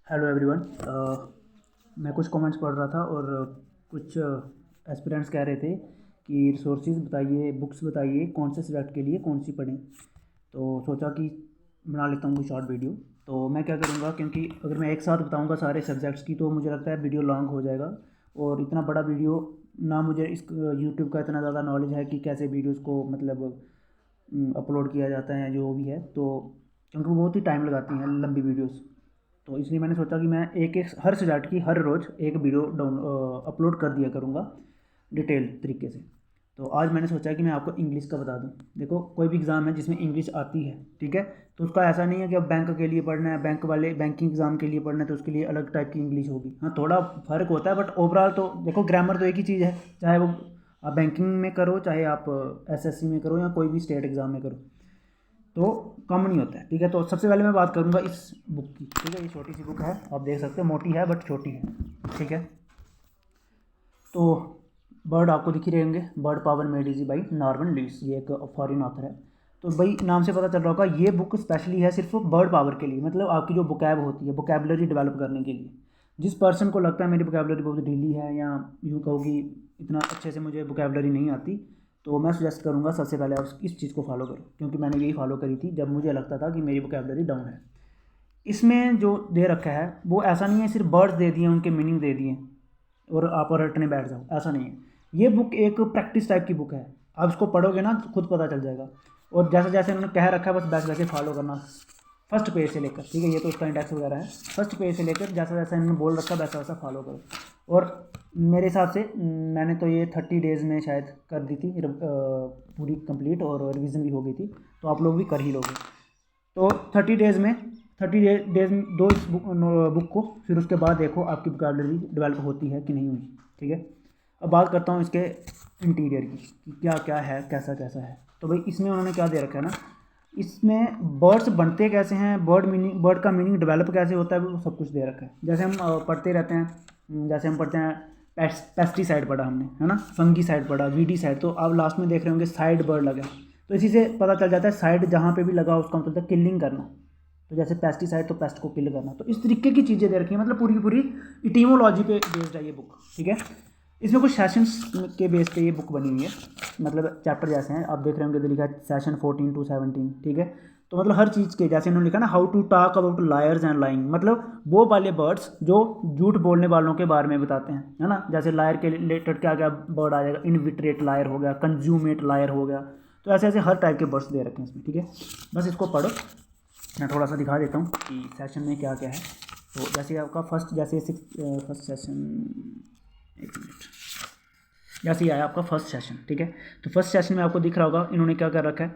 Hello everyone. मैं कुछ comments पढ़ रहा था और कुछ एस्पिरेंट्स कह रहे थे कि रिसोर्सेज बताइए, बुक्स बताइए, कौन से सब्जेक्ट के लिए कौन सी पढ़ें। तो सोचा कि बना लेता हूँ कोई शॉर्ट वीडियो। तो मैं क्या करूँगा, क्योंकि अगर मैं एक साथ बताऊँगा सारे सब्जेक्ट्स की तो मुझे लगता है वीडियो लॉन्ग हो जाएगा। और इतना बड़ा वीडियो ना, मुझे इस यूट्यूब का इतना ज़्यादा नॉलेज है कि कैसे वीडियोज़ को मतलब अपलोड किया जाता है जो भी है। तो क्योंकि वो बहुत ही टाइम लगाती हैं लंबी वीडियोज़, तो इसलिए मैंने सोचा कि मैं एक एक हर सब्जेक्ट की हर रोज़ एक वीडियो अपलोड कर दिया करूँगा डिटेल तरीके से। तो आज मैंने सोचा कि मैं आपको इंग्लिश का बता दूं। देखो, कोई भी एग्ज़ाम है जिसमें इंग्लिश आती है, ठीक है, तो उसका ऐसा नहीं है कि अब बैंक के लिए पढ़ना है, बैंकिंग एग्ज़ाम के लिए पढ़ना है तो उसके लिए अलग टाइप की इंग्लिश होगी। हाँ, थोड़ा फ़र्क होता है, बट ओवरऑल तो देखो ग्रामर तो एक ही चीज़ है, चाहे वो आप बैंकिंग में करो, चाहे आप एसएससी में करो, या कोई भी स्टेट एग्ज़ाम में करो, तो कम नहीं होता है। ठीक है, तो सबसे पहले मैं बात करूंगा इस बुक की। ठीक है, ये छोटी सी बुक है, आप देख सकते हो, मोटी है बट छोटी है। ठीक है, तो बर्ड आपको दिख ही रहेंगे, word power made easy by Norman Lewis, ये एक फॉरेन ऑथर है। तो भाई नाम से पता चल रहा होगा, ये बुक स्पेशली है सिर्फ बर्ड पावर के लिए, मतलब आपकी जो वोकैब होती है, वोकैबलरी डेवलप करने के लिए। जिस पर्सन को लगता है मेरी वोकैबलरी बहुत ढीली है, या यूँ कहो कि इतना अच्छे से मुझे वोकैबलरी नहीं आती, तो मैं सजेस्ट करूँगा सबसे पहले आप इस चीज़ को फॉलो करो, क्योंकि मैंने यही फॉलो करी थी जब मुझे लगता था कि मेरी वोकैबलरी डाउन है। इसमें जो दे रखा है वो ऐसा नहीं है सिर्फ वर्ड्स दे दिए, उनके मीनिंग दे दिए और आप रटने बैठ जाओ, ऐसा नहीं है। ये बुक एक प्रैक्टिस टाइप की बुक है, आप इसको पढ़ोगे ना खुद पता चल जाएगा। और जैसे जैसे उन्होंने कह रखा है बस वैसे वैसे फॉलो करना, फर्स्ट पेज से लेकर, ठीक है, ये तो उसका इंडेक्स वगैरह है, फर्स्ट पेज से लेकर जैसा जैसा इन्होंने बोल रखा है वैसा वैसा फॉलो करो। और मेरे हिसाब से मैंने तो ये 30 डेज़ में शायद कर दी थी पूरी कंप्लीट, और रिवीजन भी हो गई थी, तो आप लोग भी कर ही लोगे। तो 30 डेज़ में, 30 डेज़ में दो इस बुक को, फिर उसके बाद देखो आपकी वोकैबलरी डेवलप होती है कि नहीं हुई। ठीक है, अब बात करता हूँ इसके इंटीरियर की कि क्या क्या है, कैसा कैसा है। तो भाई इसमें उन्होंने क्या दे रखा है ना, इसमें बर्ड्स बनते कैसे हैं, बर्ड का मीनिंग डेवलप कैसे होता है, वो सब कुछ दे रखा है। जैसे हम पढ़ते रहते हैं, जैसे हम पढ़ते हैं पेस्टिसाइड पढ़ा हमने, है ना, फंगीसाइड पढ़ा, वीडीसाइड, तो आप लास्ट में देख रहे होंगे साइड बर्ड लगा। तो इसी से पता चल जाता है साइड जहाँ पे भी लगा उसका मतलब है किलिंग करना। तो जैसे पेस्टिसाइड तो पेस्ट को किल करना। तो इस तरीके की चीज़ें दे रखी हैं, मतलब पूरी की पूरी इटीमोलॉजी पे बेस्ड है ये बुक। ठीक है, इसमें कुछ सेशंस के बेस पे ये बुक बनी हुई है, मतलब चैप्टर जैसे हैं, आप देख रहे होंगे, तो लिखा है सेशन 14 to 17। ठीक है, तो मतलब हर चीज़ के, जैसे इन्होंने लिखा ना, how to talk about liars and lying, मतलब वो वाले बर्ड्स जो झूठ बोलने वालों के बारे में बताते हैं, है ना। जैसे लायर के रिलेटेड क्या क्या बर्ड आ जाएगा, इनविट्रेट लायर हो गया, कंज्यूमेट लायर हो गया। तो ऐसे ऐसे हर टाइप के बर्ड्स दे रखे हैं इसमें। ठीक है, बस इसको पढ़ो, मैं थोड़ा सा दिखा देता हूँ कि सेशन में क्या क्या है। तो जैसे आपका फर्स्ट सेशन, एक मिनट, जैसे ही आया आपका फर्स्ट सेशन। ठीक है, तो फर्स्ट सेशन में आपको दिख रहा होगा इन्होंने क्या कर रखा है,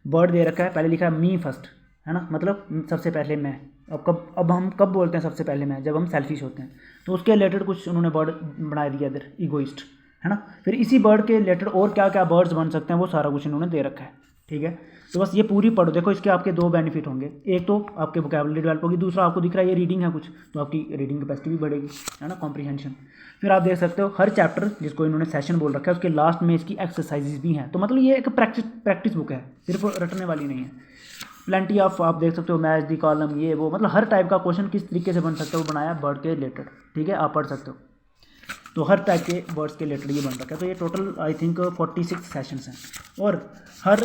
वर्ड दे रखा है, पहले लिखा है मी फर्स्ट, है ना, मतलब सबसे पहले मैं। अब हम कब बोलते हैं सबसे पहले मैं, जब हम सेल्फिश होते हैं। तो उसके रिलेटेड कुछ उन्होंने वर्ड बना दिया इधर, ईगोइस्ट, है ना। फिर इसी वर्ड के रिलेटेड और क्या क्या वर्ड्स बन सकते हैं वो सारा कुछ इन्होंने दे रखा है। ठीक है, तो बस ये पूरी पढ़ो। देखो इसके आपके दो बेनिफिट होंगे, एक तो आपके वोकैबुलरी डेवलप होगी, दूसरा आपको दिख रहा है ये रीडिंग है कुछ, तो आपकी रीडिंग कैपेसिटी भी बढ़ेगी, है ना, कॉम्प्रीहेंशन। फिर आप देख सकते हो हर चैप्टर जिसको इन्होंने सेशन बोल रखा है उसके लास्ट में इसकी एक्सरसाइजेज भी हैं। तो मतलब ये एक प्रैक्टिस बुक है, सिर्फ रटने वाली नहीं है। प्लेंटी ऑफ, आप देख सकते हो, मैच दी कॉलम, ये वो, मतलब हर टाइप का क्वेश्चन किस तरीके से बन सकता है वो बनाया बर्ड के रिलेटेड। ठीक है, आप पढ़ सकते हो, तो हर टाइप के वर्ड्स के रिलेटेड ये बन रखा है। तो ये टोटल आई थिंक 46 सेशंस हैं, और हर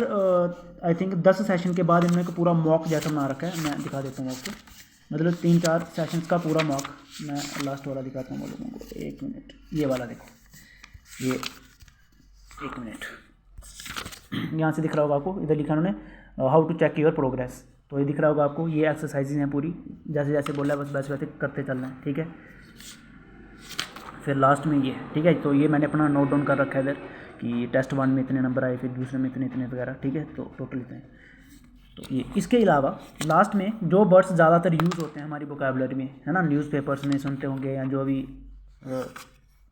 आई थिंक 10 सेशन के बाद इन्होंने को पूरा मॉक जैसा बना रखा है। मैं दिखा देता हूँ आपको, मतलब 3-4 सेशंस का पूरा मॉक। मैं लास्ट वाला दिखाता हूँ वो लोगों को, एक मिनट, ये वाला देखो, ये एक मिनट, यहाँ से दिख रहा होगा आपको, इधर लिखा उन्होंने how to check your progress. तो ये दिख रहा होगा आपको, ये एक्सरसाइजेज हैं पूरी, जैसे जैसे बोला है बस वैसे वैसे करते चलना है। ठीक है, फिर लास्ट में ये है। ठीक है, तो ये मैंने अपना नोट डाउन कर रखा है इधर कि टेस्ट 1 में इतने नंबर आए, फिर दूसरे में इतने इतने वगैरह। ठीक है, तो टोटल इतने। तो ये इसके अलावा लास्ट में जो वर्ड्स ज़्यादातर यूज़ होते हैं हमारी वोकैबुलरी में, है ना, न्यूज़पेपर्स में सुनते होंगे, या जो भी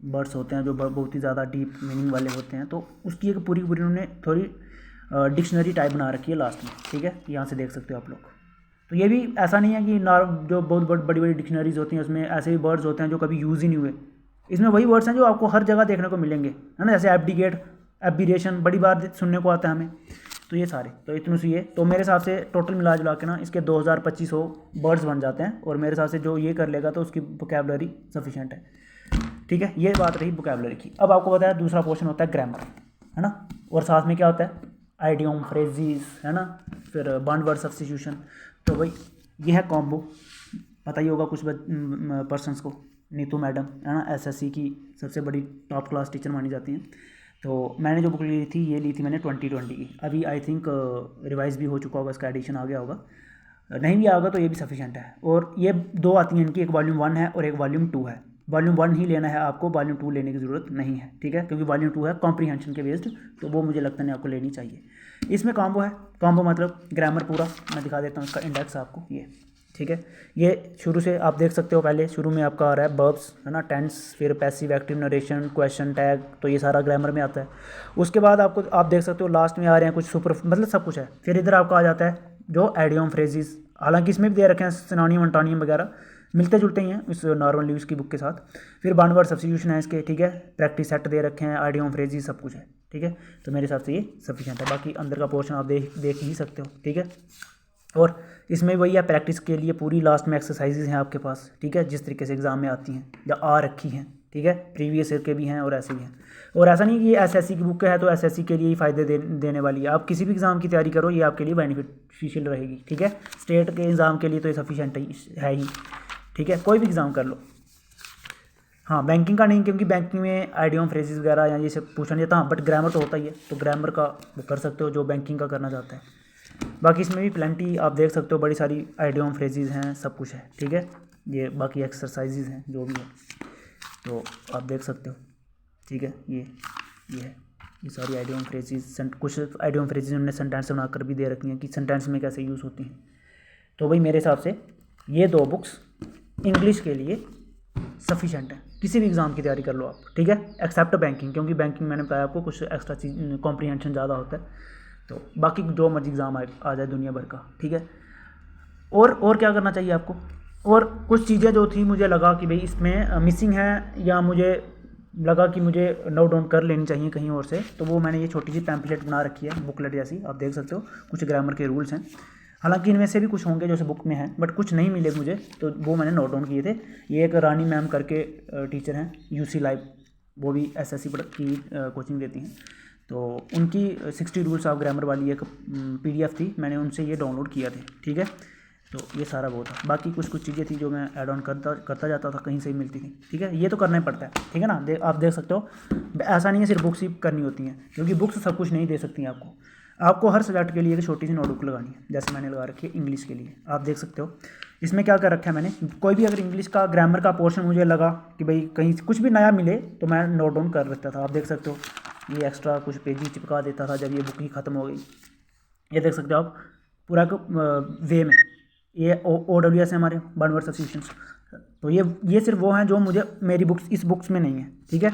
वर्ड्स होते हैं जो बहुत ही ज़्यादा डीप मीनिंग वाले होते हैं, तो उसकी एक पूरी पूरी उन्होंने थोड़ी डिक्शनरी टाइप बना रखी है लास्ट में। ठीक है, यहाँ से देख सकते हो आप लोग। तो ये भी ऐसा नहीं है कि जो बहुत बड़ी बड़ी डिक्शनरीज होती हैं उसमें ऐसे भी वर्ड्स होते हैं जो कभी यूज़ ही नहीं हुए। इसमें वही वर्ड्स हैं जो आपको हर जगह देखने को मिलेंगे, है ना, जैसे एब्डिकेट, एब्बिरेशन, बड़ी बार सुनने को आता है हमें। तो ये सारे तो इतने सी है। तो मेरे हिसाब से टोटल मिला जुला के ना इसके 2200 वर्ड्स बन जाते हैं, और मेरे हिसाब से जो ये कर लेगा तो उसकी वोकैबुलरी सफिशेंट है। ठीक है, ये बात रही वोकैबुलरी की। अब आपको बताया दूसरा पोर्शन होता है ग्रामर, है ना, और साथ में क्या होता है आइडियम, फ्रेजेस, है ना, फिर बॉन्ड वर्ड सब्स्टिट्यूशन। तो भाई ये है कॉम्बो, पता ही होगा कुछ पर्सनस को, नीतू मैडम, है ना, एसएससी की सबसे बड़ी टॉप क्लास टीचर मानी जाती हैं। तो मैंने जो बुक ली थी ये ली थी मैंने 2020 की, अभी आई थिंक रिवाइज भी हो चुका होगा, इसका एडिशन आ गया होगा, नहीं भी आएगा तो ये भी सफिशेंट है। और ये दो आती हैं इनकी, एक वॉल्यूम 1 है और एक वॉल्यूम 2 है। वॉल्यूम 1 ही लेना है आपको, वॉल्यूम 2 लेने की ज़रूरत नहीं है, ठीक है, क्योंकि वॉल्यूम 2 है कॉम्प्रीहेंशन के बेस्ड, तो वो मुझे लगता नहीं आपको लेनी चाहिए। इसमें कॉम्बो है, कॉम्बो मतलब ग्रामर पूरा मैं दिखा देता हूँ, इसका इंडेक्स आपको ये, ठीक है। ये शुरू से आप देख सकते हो, पहले शुरू में आपका आ रहा है वर्ब्स, है ना, टेंस, फिर passive active narration, question tag, तो ये सारा ग्रामर में आता है। उसके बाद आपको आप देख सकते हो लास्ट में आ रहे हैं कुछ सुपर, मतलब सब कुछ है। फिर इधर आपका आ जाता है जो एडियम फ्रेजेस, हालांकि इसमें भी दे रखे हैं सिनोनिम अंटोनियम वगैरह, मिलते जुलते ही हैं इस नॉर्मल यूज़ की बुक के साथ। फिर बॉन्ड वर्ड सब्स्टिट्यूशन है इसके, ठीक है, प्रैक्टिस सेट दे रखे हैं, आइडियम फ्रेजेस सब कुछ है, ठीक है। तो मेरे हिसाब से ये सफिशिएंट है, बाकी अंदर का पोर्शन आप देख ही सकते हो, ठीक है। और इसमें वही है, प्रैक्टिस के लिए पूरी लास्ट में एक्सरसाइजेज हैं आपके पास, ठीक है, जिस तरीके से एग्जाम में आती हैं या आ रखी हैं, ठीक है, प्रीवियस ईयर के भी हैं और ऐसे भी हैं। और ऐसा नहीं कि ये एसएससी की बुक है तो एसएससी के लिए ही फ़ायदे देने वाली है, आप किसी भी एग्ज़ाम की तैयारी करो ये आपके लिए बेनिफिशियल रहेगी, ठीक है। स्टेट के एग्ज़ाम के लिए तो ये सफिशेंट है ही, ठीक है, कोई भी एग्ज़ाम कर लो। हाँ, बैंकिंग का नहीं, क्योंकि बैंकिंग में आइडियम फ्रेजेस वगैरह या ये सब पूछा नहीं जाता, हाँ, बट ग्रामर तो होता ही है, तो ग्रामर का वो कर सकते हो जो बैंकिंग का करना चाहते हैं। बाकी इसमें भी प्लेंटी आप देख सकते हो, बड़ी सारी आइडियम फ्रेजेस हैं, सब कुछ है, ठीक है। ये बाकी एक्सरसाइजेज हैं जो भी है, तो आप देख सकते हो, ठीक है। ये है, ये सारी आइडियम फ्रेजेस, कुछ आइडियम फ्रेजेस उन्होंने सेंटेंस बनाकर भी दे रखी हैं कि सेंटेंस में कैसे यूज़ होती हैं। तो भाई मेरे हिसाब से ये दो बुक्स इंग्लिश के लिए सफिशेंट है, किसी भी एग्ज़ाम की तैयारी कर लो आप, ठीक है, एक्सेप्ट बैंकिंग, क्योंकि बैंकिंग मैंने बताया आपको कुछ एक्स्ट्रा चीज़ कॉम्प्रीहेंशन ज़्यादा होता है। तो बाकी जो मर्जी एग्ज़ाम आ जाए दुनिया भर का, ठीक है। और क्या करना चाहिए आपको, और कुछ चीज़ें जो थी मुझे लगा कि भाई इसमें मिसिंग है, या मुझे लगा कि मुझे नोट डाउन कर लेनी चाहिए कहीं और से, तो वो मैंने ये छोटी सी पैम्पलेट बना रखी है, बुकलेट जैसी, आप देख सकते हो। कुछ ग्रामर के रूल्स हैं, हालांकि इनमें से भी कुछ होंगे जो बुक में हैं, बट कुछ नहीं मिले मुझे, तो वो मैंने नोट डाउन किए थे। ये एक रानी मैम करके टीचर हैं यूसी लाइव, वो भी एसएससी की कोचिंग देती हैं, तो उनकी 60 रूल्स ऑफ ग्रामर वाली एक पीडीएफ थी, मैंने उनसे ये डाउनलोड किया थे, ठीक है। तो ये सारा वो था, बाकी कुछ चीज़ें थी जो मैं ऐड ऑन करता जाता था, कहीं से ही मिलती थी, ठीक है। ये तो करना ही पड़ता है, ठीक है ना, आप देख सकते हो, ऐसा नहीं है सिर्फ बुक्स ही करनी होती हैं, क्योंकि बुक्स सब कुछ नहीं दे सकती हैं आपको हर सब्जेक्ट के लिए एक छोटी सी नोटबुक लगानी है, जैसे मैंने लगा रखी है इंग्लिश के लिए, आप देख सकते हो। इसमें क्या कर रखा है मैंने, कोई भी अगर इंग्लिश का ग्रामर का पोर्शन मुझे लगा कि भाई कहीं कुछ भी नया मिले तो मैं नोट डाउन कर रखता था, आप देख सकते हो। ये एक्स्ट्रा कुछ पेज ही चिपका देता था जब ये बुक ही ख़त्म हो गई, ये देख सकते हो आप पूरा वे में। ये OWS है हमारे बॉन्ड वर्ड सब्स्टिट्यूशंस, तो ये सिर्फ वो हैं जो मुझे मेरी इस बुक्स में नहीं है, ठीक है।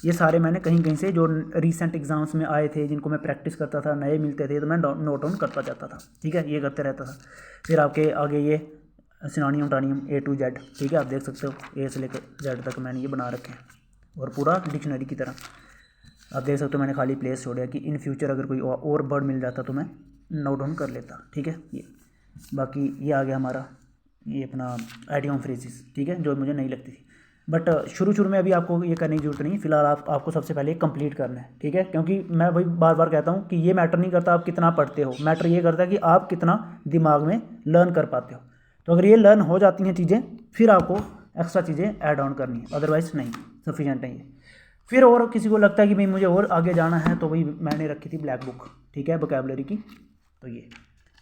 ये सारे मैंने कहीं से जो रीसेंट एग्जाम्स में आए थे, जिनको मैं प्रैक्टिस करता था, नए मिलते थे तो मैं नोट डाउन करता जाता था, ठीक है, ये करते रहता था। फिर आपके आगे ये सिनोनियम टोनियम A to Z, ठीक है, आप देख सकते हो A से लेकर Z तक मैंने ये बना रखे हैं, और पूरा डिक्शनरी की तरह आप देख सकते हो। मैंने खाली प्लेस छोड़ा कि इन फ्यूचर अगर कोई और वर्ड मिल जाता तो मैं नोट डाउन कर लेता, ठीक है। ये बाकी ये आ गया हमारा ये अपना आइडियम फ्रेजेस, ठीक है, जो मुझे नहीं लगती थी, बट शुरू में अभी आपको ये करने की जरूरत नहीं, फिलहाल आपको सबसे पहले कंप्लीट करना है, ठीक है। क्योंकि मैं वही बार बार कहता हूँ कि ये मैटर नहीं करता आप कितना पढ़ते हो, मैटर ये करता है कि आप कितना दिमाग में लर्न कर पाते हो। तो अगर ये लर्न हो जाती हैं चीज़ें, फिर आपको एक्स्ट्रा चीज़ें ऐड ऑन करनी है, अदरवाइज नहीं, सफिशिएंट नहीं है। फिर और किसी को लगता है कि भाई मुझे और आगे जाना है, तो वही मैंने रखी थी ब्लैक बुक, ठीक है, वोकैबुलरी की। तो ये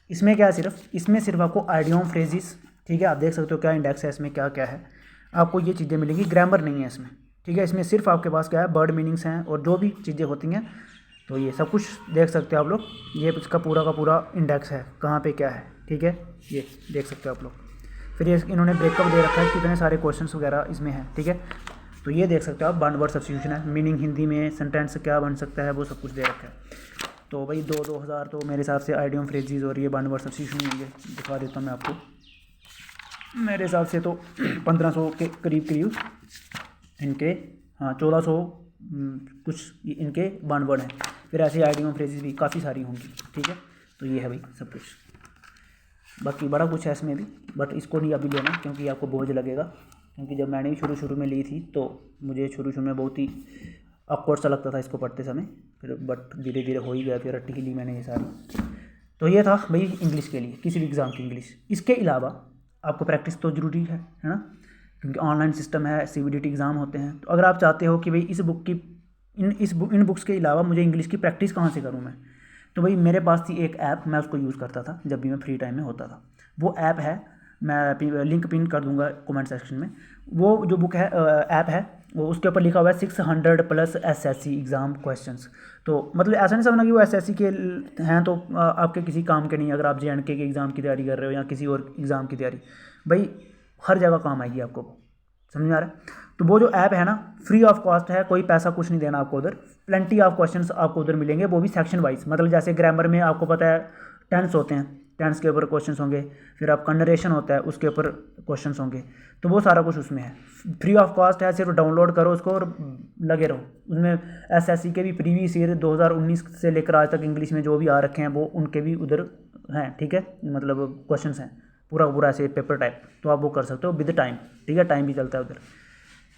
इसमें क्या है, इसमें सिर्फ आपको आइडियम फ्रेजेस, ठीक है, आप देख सकते हो क्या इंडेक्स है इसमें, क्या क्या है, आपको ये चीज़ें मिलेंगी, ग्रामर नहीं है इसमें, ठीक है। इसमें सिर्फ आपके पास क्या है, वर्ड मीनिंग्स हैं और जो भी चीज़ें होती हैं, तो ये सब कुछ देख सकते हो आप लोग। ये इसका पूरा का पूरा इंडेक्स है, कहाँ पे क्या है, ठीक है, ये देख सकते हो आप लोग। फिर ये इन्होंने ब्रेकअप दे रखा है कितने सारे क्वेश्चंस वगैरह इसमें हैं, ठीक है। तो ये देख सकते हो आप, बॉन्ड वर्ड सब्स्टिट्यूशन है, मीनिंग हिंदी में सेंटेंस क्या बन सकता है, वो सब कुछ दे रखा है। तो भाई 2000 तो मेरे हिसाब से आइडियम फ्रेजेस और ये बॉन्ड वर्ड सब्स्टिट्यूशन होंगे, दिखा देता हूँ मैं आपको। मेरे हिसाब से तो 1500 के करीब इनके, हाँ 1400 कुछ इनके बॉन्ड वर्ड हैं, फिर ऐसे आइडियम फ्रेजेस भी काफ़ी सारी होंगी, ठीक है। तो ये है भाई सब कुछ, बाकी बड़ा कुछ है इसमें भी, बट इसको नहीं अभी लेना क्योंकि आपको बोझ लगेगा, क्योंकि जब मैंने भी शुरू में ली थी तो मुझे शुरू में बहुत ही awkward सा लगता था इसको पढ़ते समय, फिर बट धीरे धीरे हो ही गया, फिर रट्टी ली मैंने ये सारी। तो ये था भाई इंग्लिश के लिए, किसी भी एग्ज़ाम की इंग्लिश। इसके अलावा आपको प्रैक्टिस तो ज़रूरी है ना, क्योंकि ऑनलाइन सिस्टम है, CBDT एग्ज़ाम होते हैं। तो अगर आप चाहते हो कि भाई इस बुक की इन बुक्स के अलावा मुझे इंग्लिश की प्रैक्टिस कहाँ से करूँ मैं, तो भाई मेरे पास थी एक ऐप, मैं उसको यूज़ करता था जब भी मैं फ्री टाइम में होता था। वो ऐप है, मैं लिंक पिन कर दूंगा कमेंट सेक्शन में। वो जो बुक है, ऐप है, वो उसके ऊपर लिखा हुआ है 600+ SSC एग्ज़ाम क्वेश्चंस। तो मतलब ऐसा नहीं समझना कि वो SSC के हैं तो आपके किसी काम के नहीं। अगर आप JNK के एग्ज़ाम की तैयारी कर रहे हो या किसी और एग्ज़ाम की तैयारी, भाई हर जगह काम आएगी आपको, समझ में आ रहा है। तो वो जो ऐप है ना, फ्री ऑफ कॉस्ट है, कोई पैसा कुछ नहीं देना आपको उधर। प्लेंटी ऑफ क्वेश्चंस आपको उधर मिलेंगे, वो भी सेक्शन वाइज। मतलब जैसे ग्रामर में आपको पता है टेंस होते हैं, टेंस के ऊपर क्वेश्चंस होंगे, फिर आपका नरेशन होता है उसके ऊपर क्वेश्चंस होंगे, तो वो सारा कुछ उसमें है। फ्री ऑफ कॉस्ट है, सिर्फ डाउनलोड करो उसको और लगे रहो उसमें। SSC के भी प्रीवियस ईयर 2019 से लेकर आज तक इंग्लिश में जो भी आ रखे हैं वो उनके भी उधर हैं, ठीक है। मतलब क्वेश्चंस हैं पूरा ऐसे पेपर टाइप, तो आप वो कर सकते हो विद टाइम, ठीक है, टाइम भी चलता है उधर।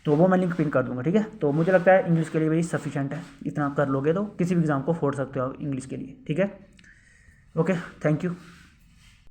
तो वो मैं लिंक पिन कर दूंगा, ठीक है। तो मुझे लगता है इंग्लिश के लिए भाई सफिशेंट है, इतना कर लोगे तो किसी भी एग्ज़ाम को फोड़ सकते हो आप इंग्लिश के लिए, ठीक है। Okay, thank you.